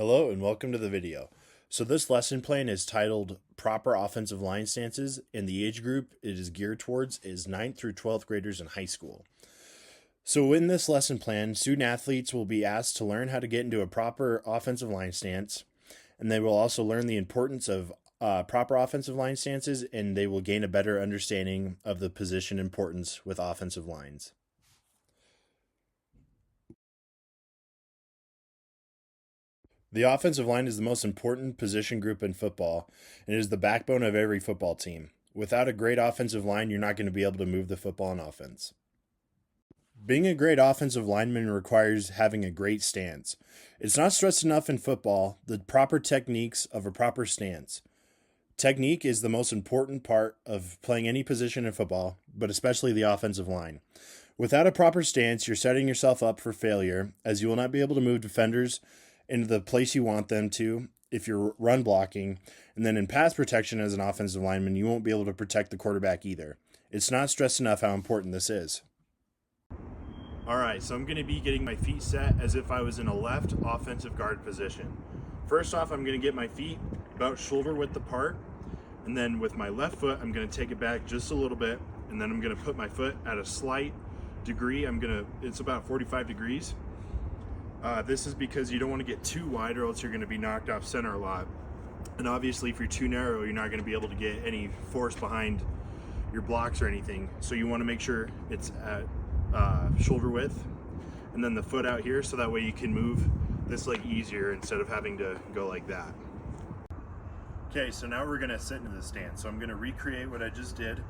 Hello and welcome to the video. So this lesson plan is titled Proper Offensive Line Stances, and the age group it is geared towards is 9th through 12th graders in high school. So in this lesson plan, student athletes will be asked to learn how to get into a proper offensive line stance, and they will also learn the importance of proper offensive line stances, and they will gain a better understanding of the position importance with offensive lines. The offensive line is the most important position group in football, and it is the backbone of every football team. Without a great offensive line, you're not going to be able to move the football on offense. Being a great offensive lineman requires having a great stance. It's not stressed enough in football, the proper techniques of a proper stance. Technique is the most important part of playing any position in football, but especially the offensive line. Without a proper stance, you're setting yourself up for failure, as you will not be able to move defenders into the place you want them to if you're run blocking, and then in pass protection as an offensive lineman, you won't be able to protect the quarterback either. It's not stressed enough how important this is. Alright, so I'm going to be getting my feet set as if I was in a left offensive guard position. First off, I'm going to get my feet about shoulder width apart, and then with my left foot, I'm going to take it back just a little bit, and then I'm going to put my foot at a slight degree. It's about 45 degrees. This is because you don't want to get too wide or else you're going to be knocked off center a lot. And obviously if you're too narrow, you're not going to be able to get any force behind your blocks or anything. So you want to make sure it's at shoulder width, and then the foot out here, so that way you can move this leg easier instead of having to go like that. Okay, so now we're going to sit into the stance. So I'm going to recreate what I just did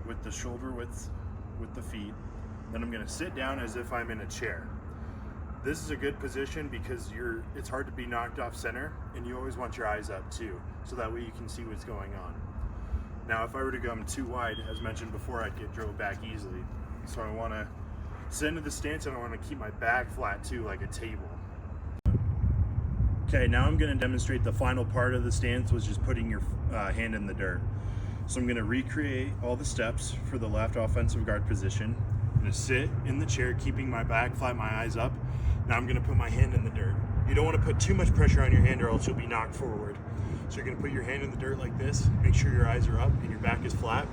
with the shoulder width with the feet. Then I'm going to sit down as if I'm in a chair. This is a good position because it's hard to be knocked off center, and you always want your eyes up too, so that way you can see what's going on. Now if I were to go too wide, as mentioned before, I'd get drove back easily. So I want to sit into the stance, and I want to keep my back flat too, like a table. Okay, now I'm going to demonstrate the final part of the stance, which is putting your hand in the dirt. So I'm going to recreate all the steps for the left offensive guard position. I'm going to sit in the chair, keeping my back flat, my eyes up. Now I'm going to put my hand in the dirt. You don't want to put too much pressure on your hand or else you'll be knocked forward. So you're going to put your hand in the dirt like this, make sure your eyes are up and your back is flat.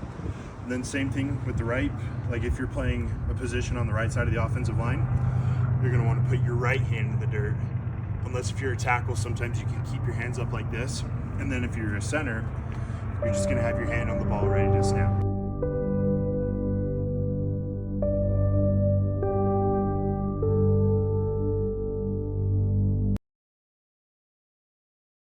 And then same thing with the right. Like if you're playing a position on the right side of the offensive line, you're going to want to put your right hand in the dirt. Unless if you're a tackle, sometimes you can keep your hands up like this. And then if you're a center, you're just going to have your hand on the ball ready to snap.